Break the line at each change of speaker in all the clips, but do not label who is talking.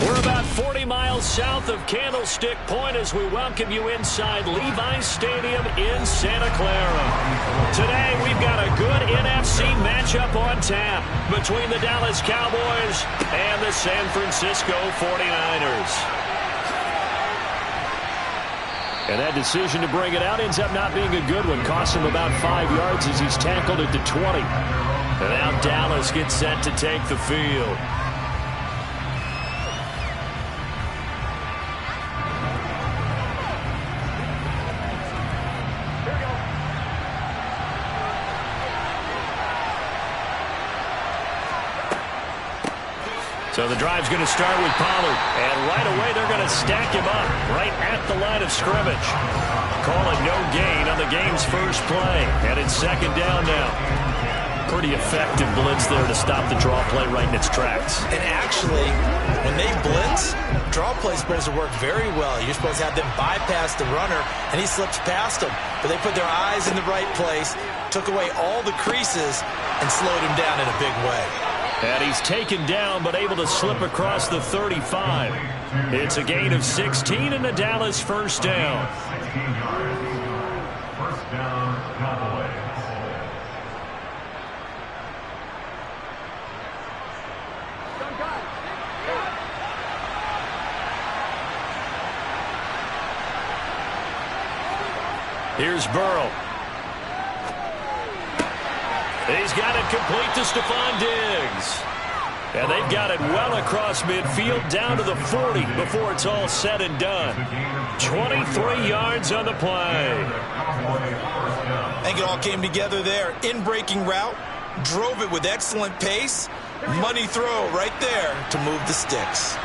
We're about 40 miles south of Candlestick Point as we welcome you inside Levi's Stadium in Santa Clara. Today, we've got a good NFC matchup on tap between the Dallas Cowboys and the San Francisco 49ers. And that decision to bring it out ends up not being a good one. Cost him about 5 yards as he's tackled at the 20. And now Dallas gets set to take the field. So the drive's going to start with Pollard. And right away, they're going to stack him up right at the line of scrimmage. Call it no gain on the game's first play. And it's second down now. Pretty effective blitz there to stop the draw play right in its tracks.
And actually, when they blitz, draw play is supposed to work very well. You're supposed to have them bypass the runner, and he slips past them. But they put their eyes in the right place, took away all the creases, and slowed him down in a big way.
And he's taken down, but able to slip across the 35. It's a gain of 16 and the Dallas first down.
First down, Cowboys.
Here's Burrow. He's got it complete to Stephon Diggs. And they've got it well across midfield down to the 40 before it's all said and done. 23 yards on the play.
I think it all came together there. In-breaking route, drove it with excellent pace. Money throw right there to move the sticks.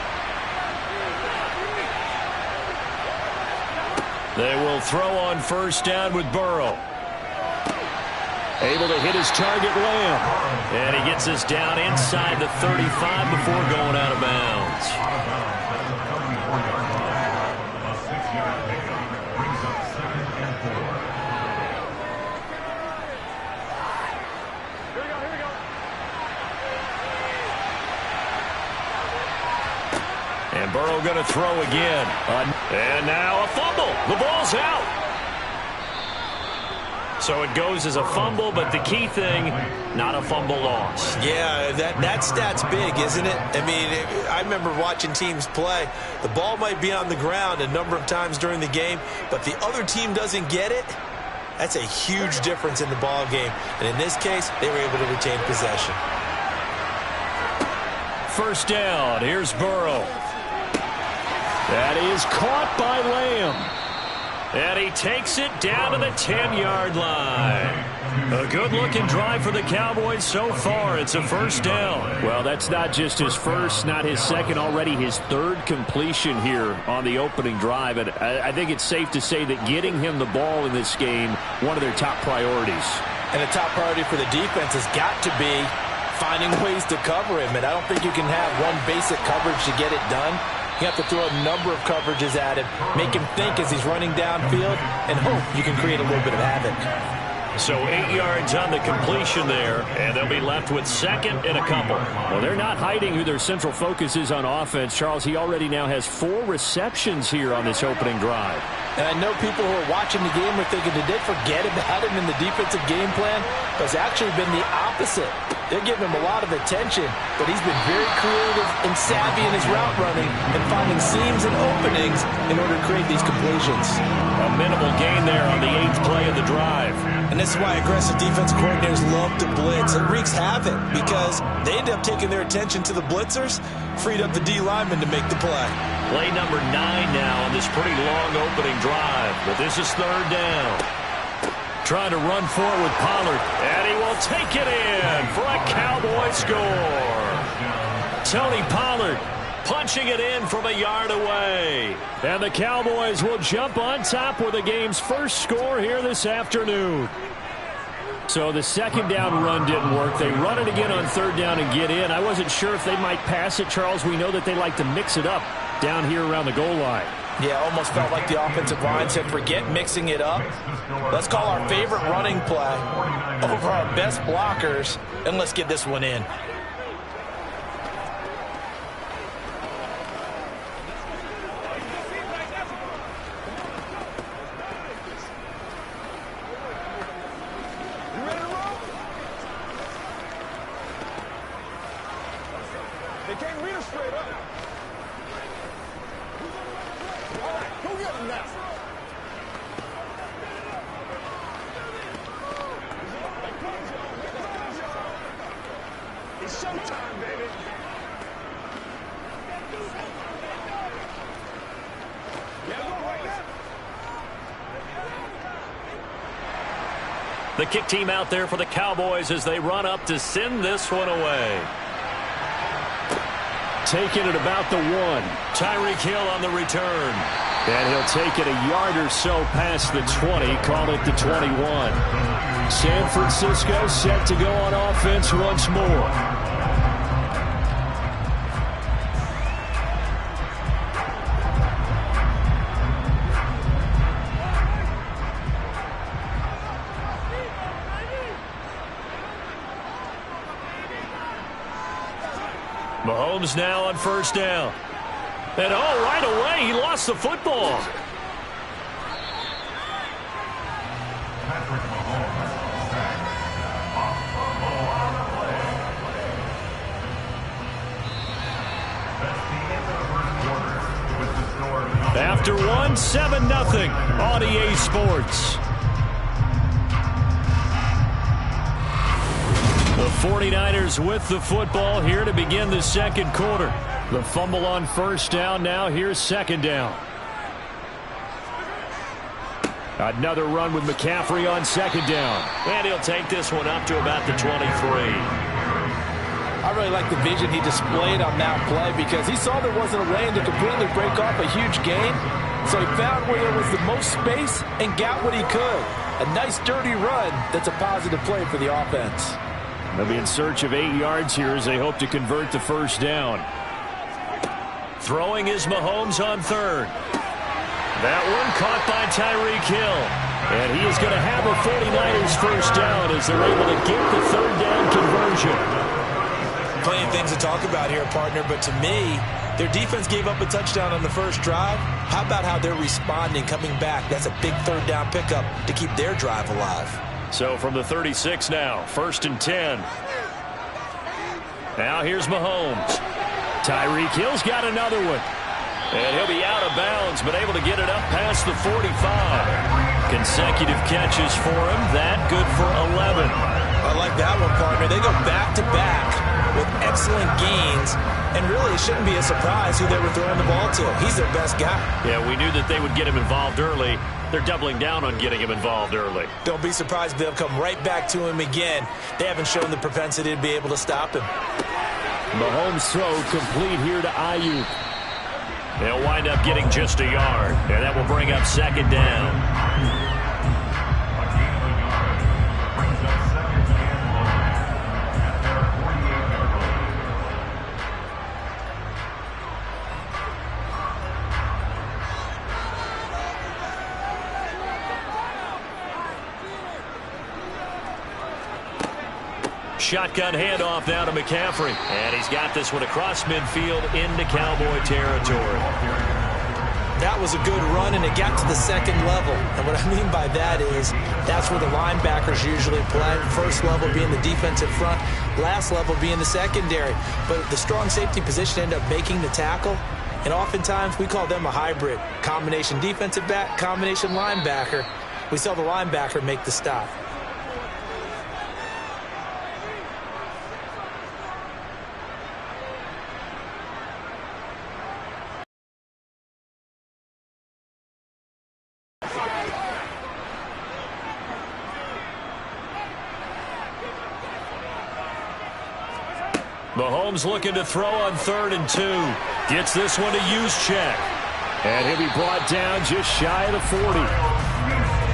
They will throw on first down with Burrow. Able to hit his target, Lamb. And he gets us down inside the 35 before going out of bounds. And Burrow going to throw again. And now a fumble. The ball's out. So it goes as a fumble, but the key thing, not a fumble loss.
Yeah, that stat's big, isn't it? I mean, I remember watching teams play. The ball might be on the ground a number of times during the game, but the other team doesn't get it. That's a huge difference in the ball game. And in this case, they were able to retain possession.
First down. Here's Burrow. That is caught by Lamb. And he takes it down to the 10-yard line. A good-looking drive for the Cowboys so far. It's a first down. Well, that's not just his first, not his second, already his third completion here on the opening drive. And I think it's safe to say that getting him the ball in this game, one of their top priorities.
And the top priority for the defense has got to be finding ways to cover him. And I don't think you can have one basic coverage to get it done. You have to throw a number of coverages at him, make him think as he's running downfield, and hope you can create a little bit of havoc.
So 8 yards on the completion there, and they'll be left with second and a couple. Well, they're not hiding who their central focus is on offense. Charles, he already now has 4 receptions here on this opening drive.
And I know people who are watching the game are thinking, did they forget about him in the defensive game plan? But it's actually been the opposite. They're giving him a lot of attention, but he's been very creative and savvy in his route running and finding seams and openings in order to create these completions.
A minimal gain there on the 8th play of the drive.
And this is why aggressive defense coordinators love to blitz. It wreaks havoc because they end up taking their attention to the blitzers, freed up the D lineman to make the play.
Play number 9 now on this pretty long opening drive, but this is third down. Trying to run forward with Pollard, and he will take it in for a Cowboy score. Tony Pollard punching it in from a yard away. And the Cowboys will jump on top with the game's first score here this afternoon. So the second down run didn't work. They run it again on third down and get in. I wasn't sure if they might pass it, Charles. We know that they like to mix it up down here around the goal line.
Yeah, almost felt like the offensive line said, forget mixing it up. Let's call our favorite running play over our best blockers, and let's get this one in.
The kick team out there for the Cowboys as they run up to send this one away. Taking it about the 1. Tyreek Hill on the return. And he'll take it a yard or so past the 20, call it the 21. San Francisco set to go on offense once more. Mahomes now on first down. And right away, he lost the football. After 1, 7-0 on EA Sports. The 49ers with the football here to begin the second quarter. The fumble on first down. Now here's second down. Another run with McCaffrey on second down. And he'll take this one up to about the 23.
I really like the vision he displayed on that play because he saw there wasn't a lane to completely break off a huge gain. So he found where there was the most space and got what he could. A nice dirty run that's a positive play for the offense.
They'll be in search of 8 yards here as they hope to convert the first down. Throwing is Mahomes on third. That one caught by Tyreek Hill. And he is going to have a 49ers first down as they're able to get the third down conversion.
Plenty of things to talk about here, partner, but to me, their defense gave up a touchdown on the first drive. How about how they're responding, coming back? That's a big third down pickup to keep their drive alive.
So from the 36 now, 1st and 10. Now here's Mahomes. Tyreek Hill's got another one. And he'll be out of bounds, but able to get it up past the 45. Consecutive catches for him. That good for 11.
I like that one, partner. They go back-to-back with excellent gains. And really, it shouldn't be a surprise who they were throwing the ball to. He's their best guy.
Yeah, we knew that they would get him involved early. They're doubling down on getting him involved early.
Don't be surprised if they'll come right back to him again. They haven't shown the propensity to be able to stop him.
Mahomes' throw complete here to Ayuk. They'll wind up getting just a yard, and that will bring up second down. Shotgun handoff now to McCaffrey. And he's got this one across midfield into Cowboy territory.
That was a good run, and it got to the second level. And what I mean by that is that's where the linebackers usually play. First level being the defensive front, last level being the secondary. But the strong safety position ended up making the tackle. And oftentimes we call them a hybrid. Combination defensive back, combination linebacker. We saw the linebacker make the stop.
Mahomes looking to throw on 3rd and 2. Gets this one to Juszczyk. And he'll be brought down just shy of the 40.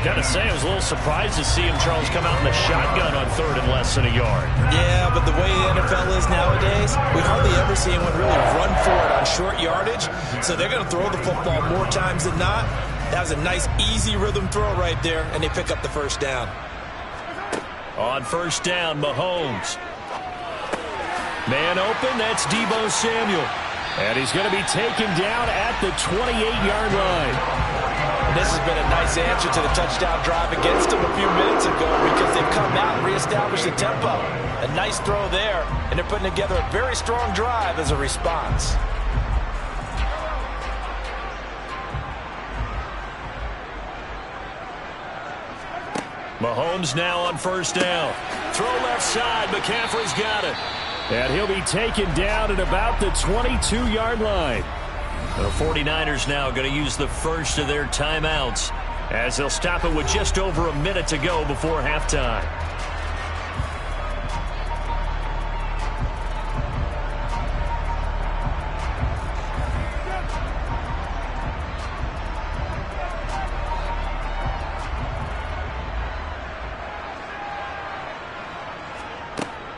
Got to say, I was a little surprised to see him, Charles, come out in the shotgun on 3rd and less than a yard.
Yeah, but the way the NFL is nowadays, we hardly ever see anyone really run for it on short yardage. So they're going to throw the football more times than not. That was a nice, easy rhythm throw right there, and they pick up the first down.
On first down, Mahomes. Man open, that's Deebo Samuel. And he's going to be taken down at the 28-yard line.
And this has been a nice answer to the touchdown drive against them a few minutes ago because they've come out and reestablished the tempo. A nice throw there, and they're putting together a very strong drive as a response.
Mahomes now on first down. Throw left side, McCaffrey's got it. And he'll be taken down at about the 22-yard line. The 49ers now going to use the first of their timeouts as they'll stop it with just over a minute to go before halftime.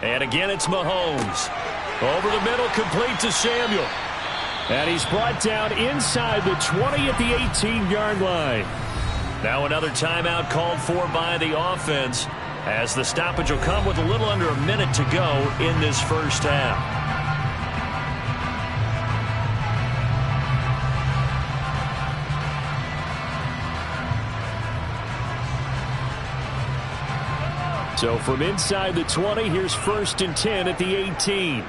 And again, it's Mahomes. Over the middle, complete to Samuel. And he's brought down inside the 20 at the 18-yard line. Now another timeout called for by the offense, as the stoppage will come with a little under a minute to go in this first half. So from inside the 20, here's 1st and 10 at the 18.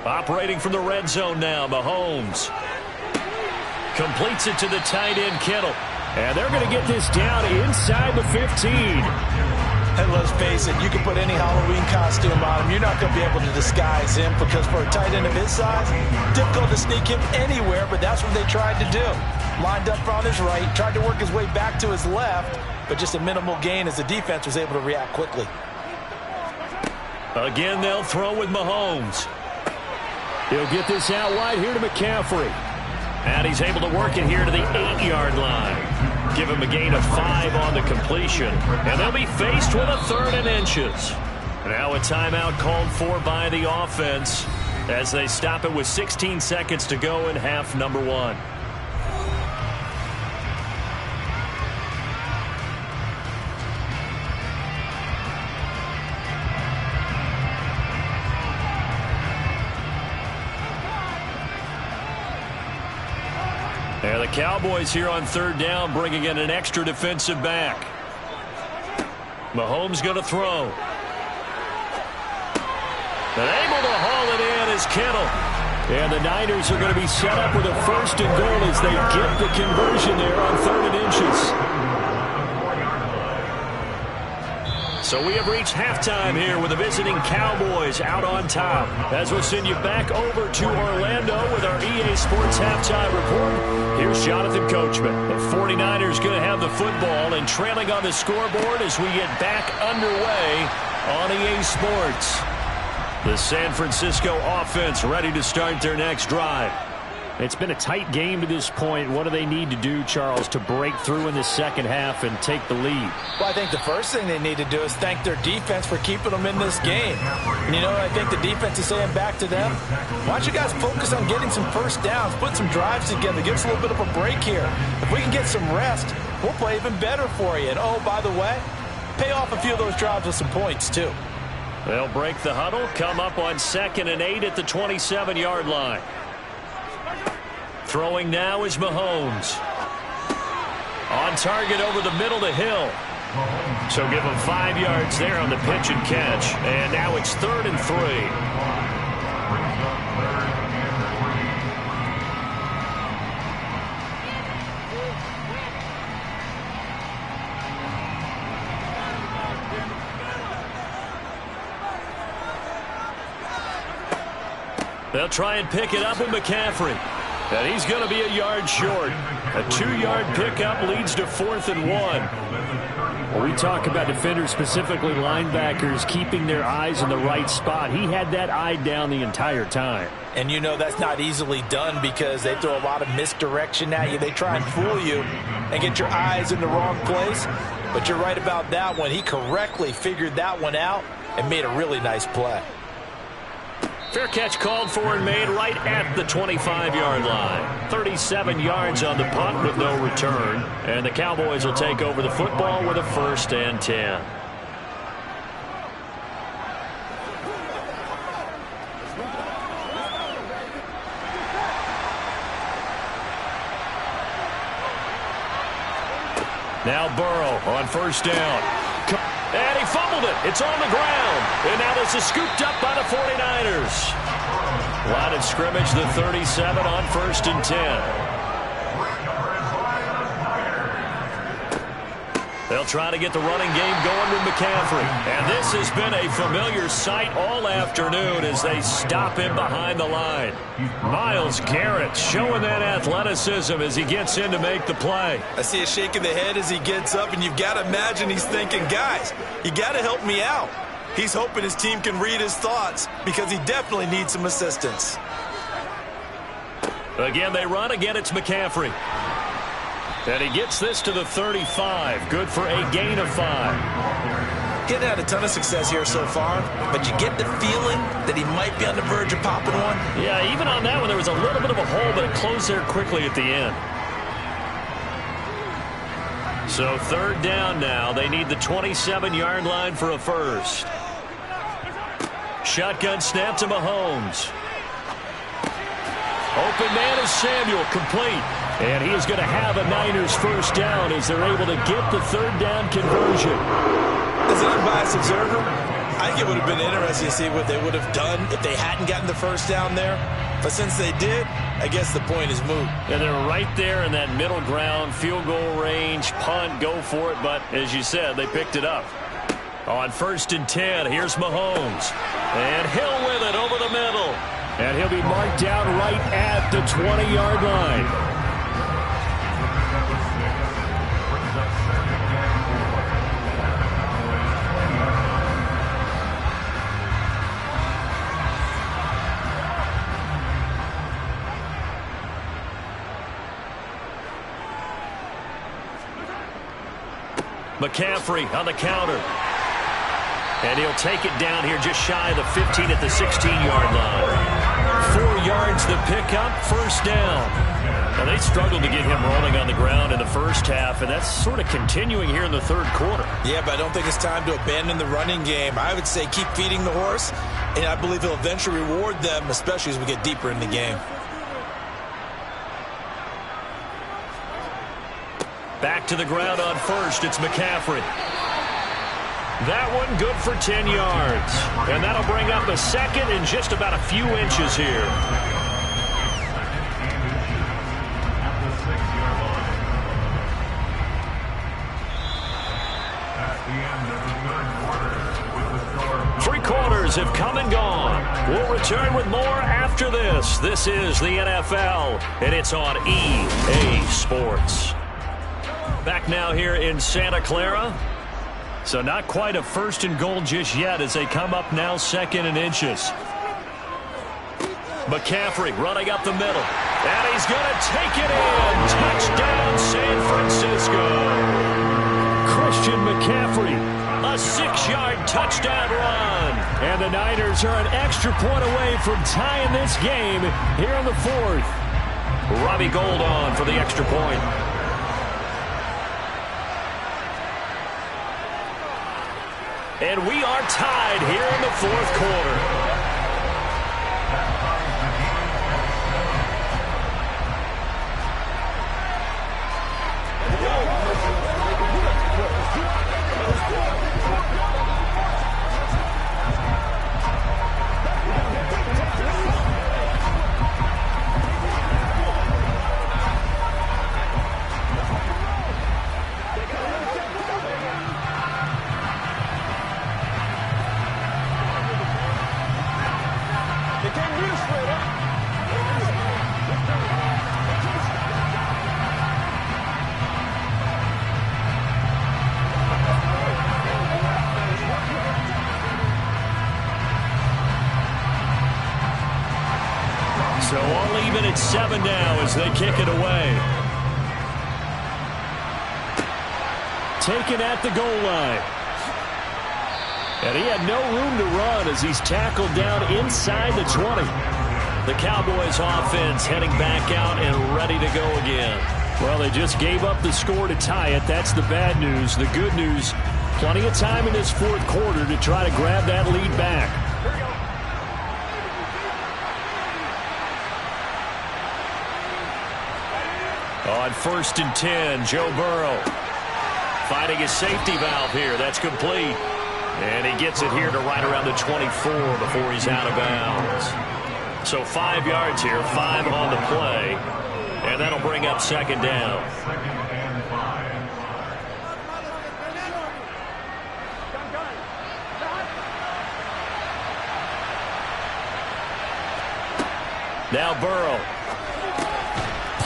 Operating from the red zone now, Mahomes. Completes it to the tight end, Kittle. And they're going to get this down inside the 15.
And let's face it, you can put any Halloween costume on him. You're not going to be able to disguise him, because for a tight end of his size, difficult to sneak him anywhere, but that's what they tried to do. Lined up on his right, tried to work his way back to his left, but just a minimal gain as the defense was able to react quickly.
Again, they'll throw with Mahomes. He'll get this out wide here to McCaffrey. And he's able to work it here to the 8-yard line. Give him a gain of 5 on the completion. And they'll be faced with a 3rd and inches. Now a timeout called for by the offense, as they stop it with 16 seconds to go in half number 1. And the Cowboys here on 3rd down, bringing in an extra defensive back. Mahomes going to throw. And able to haul it in is Kittle. And the Niners are going to be set up with a 1st and goal as they get the conversion there on 3rd and inches. So we have reached halftime here with the visiting Cowboys out on top. As we'll send you back over to Orlando with our EA Sports Halftime Report. Here's Jonathan Coachman. The 49ers going to have the football and trailing on the scoreboard as we get back underway on EA Sports. The San Francisco offense ready to start their next drive. It's been a tight game to this point. What do they need to do, Charles, to break through in the second half and take the lead?
Well, I think the first thing they need to do is thank their defense for keeping them in this game. And you know what I think the defense is saying back to them? Why don't you guys focus on getting some first downs, put some drives together, give us a little bit of a break here. If we can get some rest, we'll play even better for you. And, oh, by the way, pay off a few of those drives with some points, too.
They'll break the huddle, come up on 2nd and 8 at the 27-yard line. Throwing now is Mahomes. On target over the middle to Hill. So give him 5 yards there on the pitch and catch. And now it's 3rd and 3. They'll try and pick it up with McCaffrey. And he's going to be a yard short. A 2-yard pickup leads to 4th and 1. Well, we talk about defenders, specifically linebackers, keeping their eyes in the right spot. He had that eye down the entire time.
And you know that's not easily done because they throw a lot of misdirection at you. They try and fool you and get your eyes in the wrong place. But you're right about that one. He correctly figured that one out and made a really nice play.
Fair catch called for and made right at the 25-yard line. 37 yards on the punt with no return. And the Cowboys will take over the football with a 1st and 10. Now Burrow on 1st down. And he fumbled it. It's on the ground. And now this is scooped up by the 49ers. Line of scrimmage, the 37 on 1st and 10. They'll try to get the running game going with McCaffrey. And this has been a familiar sight all afternoon as they stop him behind the line. Myles Garrett showing that athleticism as he gets in to make the play.
I see a shake of the head as he gets up, and you've got to imagine he's thinking, guys, you got to help me out. He's hoping his team can read his thoughts because he definitely needs some assistance.
Again, they run. Again, it's McCaffrey. And he gets this to the 35. Good for a gain of 5.
Getting had a ton of success here so far, but you get the feeling that he might be on the verge of popping one.
Yeah, even on that one, there was a little bit of a hole, but it closed there quickly at the end. So 3rd down now. They need the 27-yard line for a first. Shotgun snap to Mahomes. Open man is Samuel, complete. And he is going to have a Niners first down as they're able to get the 3rd down conversion.
As an unbiased observer, I think it would have been interesting to see what they would have done if they hadn't gotten the first down there. But since they did, I guess the point is moot.
And they're right there in that middle ground, field goal range, punt, go for it. But as you said, they picked it up. On 1st and 10, here's Mahomes. And Hill with it over the middle. And he'll be marked down right at the 20-yard line. McCaffrey on the counter. And he'll take it down here just shy of the 15 at the 16-yard line. 4 yards the pickup, first down. Now they struggled to get him rolling on the ground in the first half, and that's sort of continuing here in the 3rd quarter.
Yeah, but I don't think it's time to abandon the running game. I would say keep feeding the horse, and I believe he'll eventually reward them, especially as we get deeper in the game.
Back to the ground on 1st, it's McCaffrey. That one good for 10 yards. And that'll bring up a 2nd and just about a few inches here. Three quarters have come and gone. We'll return with more after this. This is the NFL, and it's on EA Sports. Back now here in Santa Clara. So not quite a 1st and goal just yet as they come up now 2nd and inches. McCaffrey running up the middle. And he's going to take it in. Touchdown, San Francisco. Christian McCaffrey, a 6-yard touchdown run. And the Niners are an extra point away from tying this game here in the 4th. Robbie Gould on for the extra point. And we are tied here in the 4th quarter. So all even at 7 now as they kick it away. Taken at the goal line. And he had no room to run as he's tackled down inside the 20. The Cowboys offense heading back out and ready to go again. Well, they just gave up the score to tie it. That's the bad news. The good news, plenty of time in this 4th quarter to try to grab that lead back. On 1st and 10, Joe Burrow finding his safety valve here. That's complete. And he gets it here to right around the 24 before he's out of bounds. So 5 yards here, 5 on the play. And that'll bring up 2nd down. Now Burrow.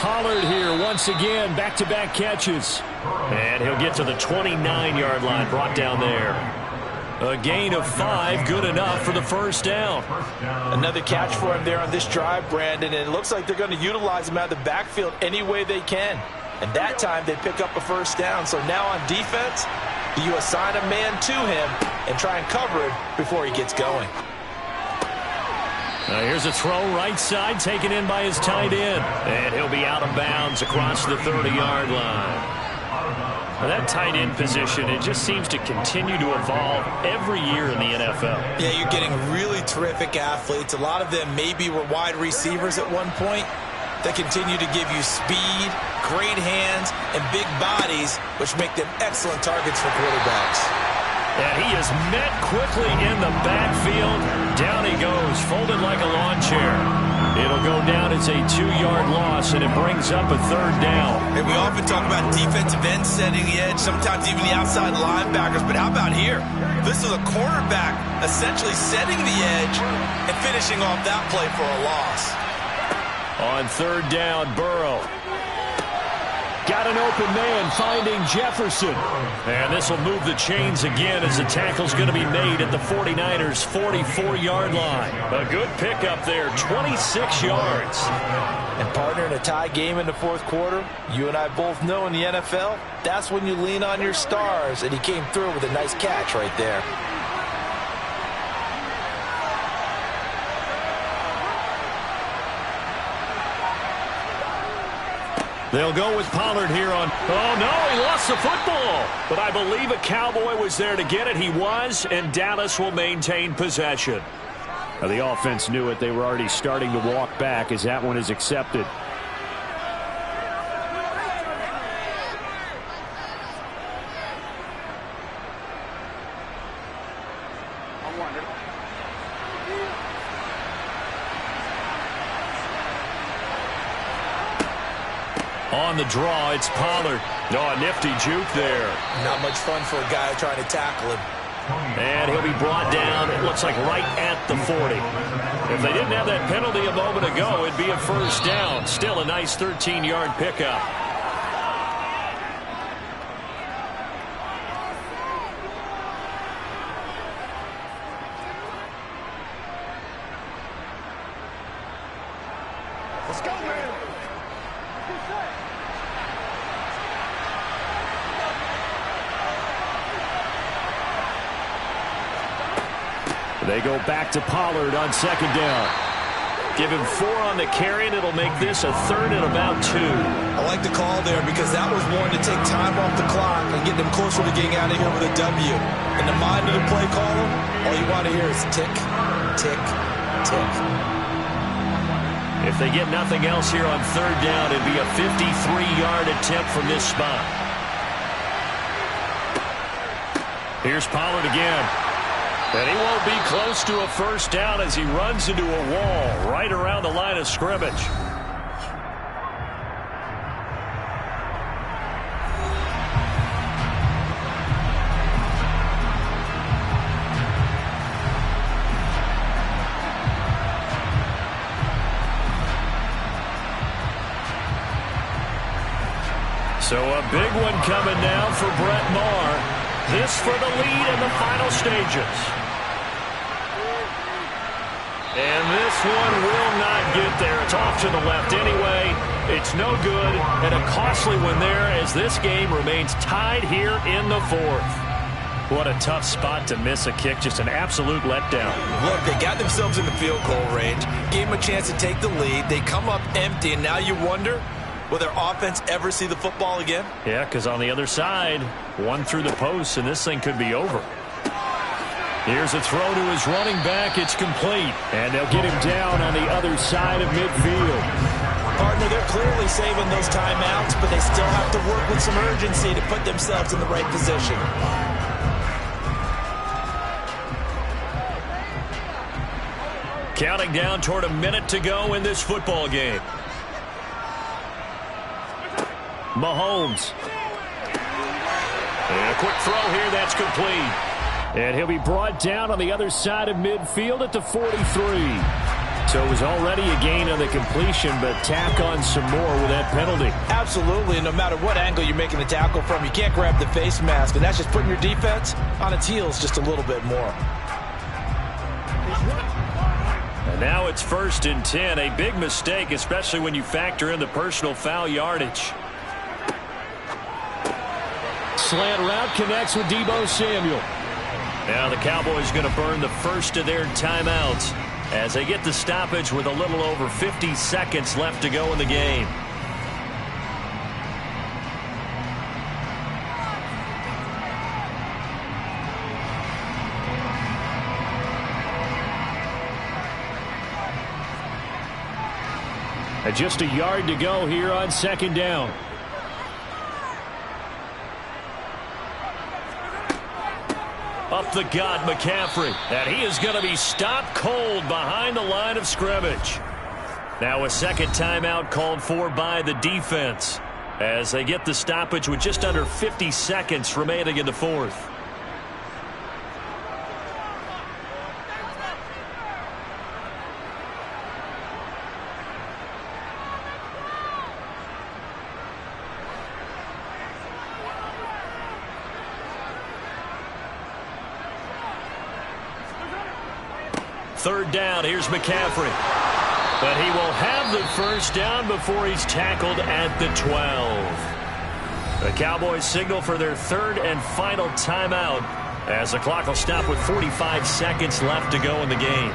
Pollard here once again, back-to-back catches. And he'll get to the 29-yard line, brought down there. A gain of 5, good enough for the first down.
Another catch for him there on this drive, Brandon, and it looks like they're going to utilize him out of the backfield any way they can. And that time they pick up a first down. So now on defense, you assign a man to him and try and cover him before he gets going.
Now here's a throw right side taken in by his tight end. And he'll be out of bounds across the 30-yard line. Now that tight end position, it just seems to continue to evolve every year in the NFL.
Yeah, you're getting really terrific athletes. A lot of them maybe were wide receivers at one point. They continue to give you speed, great hands, and big bodies, which make them excellent targets for quarterbacks.
And he is met quickly in the backfield. Down he goes, folded like a lawn chair. It'll go down as a 2-yard loss, and it brings up a third down.
And we often talk about defensive ends setting the edge, sometimes even the outside linebackers. But how about here? This is a cornerback essentially setting the edge and finishing off that play for a loss.
On third down, Burrow. Got an open man finding Jefferson. And this will move the chains again as the tackle's going to be made at the 49ers' 44-yard line. A good pickup there, 26 yards.
And partner, in a tie game in the fourth quarter, you and I both know in the NFL, that's when you lean on your stars. And he came through with a nice catch right there.
They'll go with Pollard here on... Oh, no, he lost the football. But I believe a Cowboy was there to get it. He was, and Dallas will maintain possession. Now, the offense knew it. They were already starting to walk back as that one is accepted. On the draw, it's Pollard. Oh, a nifty juke there.
Not much fun for a guy trying to tackle him.
And he'll be brought down, it looks like right at the 40. If they didn't have that penalty a moment ago, it'd be a first down. Still a nice 13-yard pickup.
Let's go, man.
They go back to Pollard on second down. Give him 4 on the carry, and it'll make this a third and about 2.
I like the call there because that was one to take time off the clock and get them closer to getting out of here with a W. In the mind of the play caller, all you want to hear is tick, tick, tick.
If they get nothing else here on third down, it'd be a 53-yard attempt from this spot. Here's Pollard again. And he won't be close to a first down as he runs into a wall right around the line of scrimmage. So a big one coming now for Brett Maher. This for the lead in the final stages. And this one will not get there. It's off to the left anyway. It's no good. And a costly one there as this game remains tied here in the fourth. What a tough spot to miss a kick. Just an absolute letdown.
Look, they got themselves in the field goal range. Gave them a chance to take the lead. They come up empty, and now you wonder, will their offense ever see the football again?
Yeah, because on the other side, one through the post, and this thing could be over. Here's a throw to his running back. It's complete. And they'll get him down on the other side of midfield.
Partner, they're clearly saving those timeouts, but they still have to work with some urgency to put themselves in the right position.
Counting down toward a minute to go in this football game. Mahomes. And a quick throw here, that's complete. And he'll be brought down on the other side of midfield at the 43. So it was already a gain on the completion, but tack on some more with that penalty.
Absolutely, and no matter what angle you're making the tackle from, you can't grab the face mask, and that's just putting your defense on its heels just a little bit more.
And now it's 1st and 10, a big mistake, especially when you factor in the personal foul yardage. Slant route connects with Deebo Samuel. Now the Cowboys going to burn the first of their timeouts as they get the stoppage with a little over 50 seconds left to go in the game. And just a yard to go here on 2nd down. Up the gut, McCaffrey. And he is going to be stopped cold behind the line of scrimmage. Now a second timeout called for by the defense as they get the stoppage with just under 50 seconds remaining in the 4th. Third down, here's McCaffrey. But he will have the first down before he's tackled at the 12. The Cowboys signal for their 3rd and final timeout as the clock will stop with 45 seconds left to go in the game.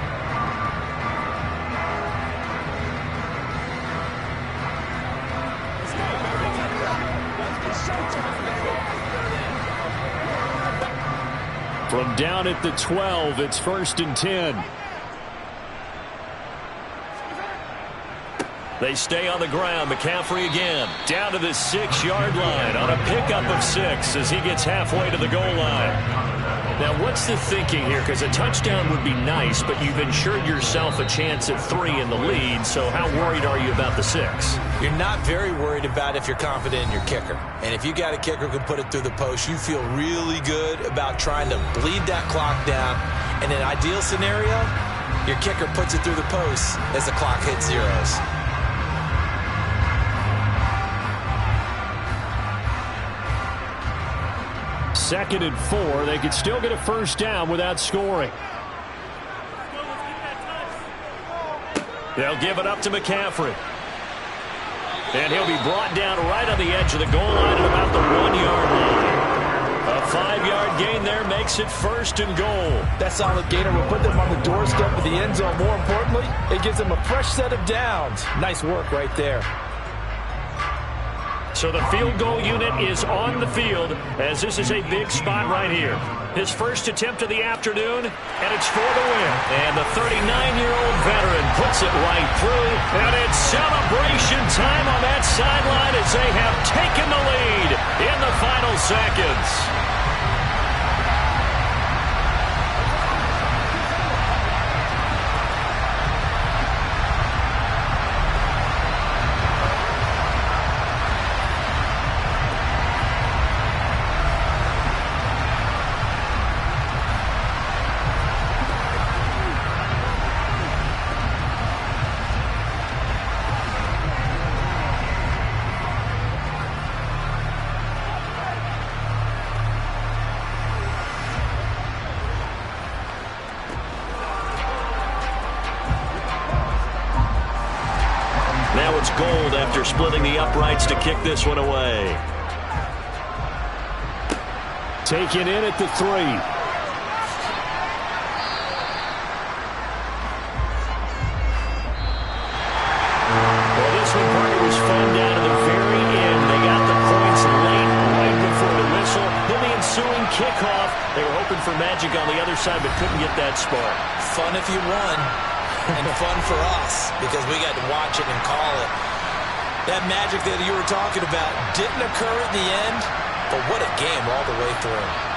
From down at the 12, it's 1st and 10. They stay on the ground. McCaffrey again. Down to the 6-yard line on a pickup of 6 as he gets halfway to the goal line. Now, what's the thinking here? Because a touchdown would be nice, but you've ensured yourself a chance at 3 in the lead, so how worried are you about the 6?
You're not very worried about if you're confident in your kicker. And if you got a kicker who can put it through the post, you feel really good about trying to bleed that clock down. In an ideal scenario, your kicker puts it through the post as the clock hits zeros.
Second and 4. They could still get a first down without scoring. They'll give it up to McCaffrey. And he'll be brought down right on the edge of the goal line at about the 1-yard line. A 5-yard gain there makes it 1st and goal.
That solid gainer will put them on the doorstep of the end zone. More importantly, it gives them a fresh set of downs. Nice work right there.
So the field goal unit is on the field as this is a big spot right here. His first attempt of the afternoon, and it's for the win. And the 39-year-old veteran puts it right through, and it's celebration time on that sideline as they have taken the lead in the final seconds. Now it's Gold after splitting the uprights to kick this one away. Taken in at the 3. Well, this one, Parker, was fun down to the very end. They got the points late, right before the whistle. Then the ensuing kickoff. They were hoping for magic on the other side, but couldn't get that spark.
Fun if you won. And fun for us because we got to watch it and call it. That magic that you were talking about didn't occur at the end, but what a game all the way through.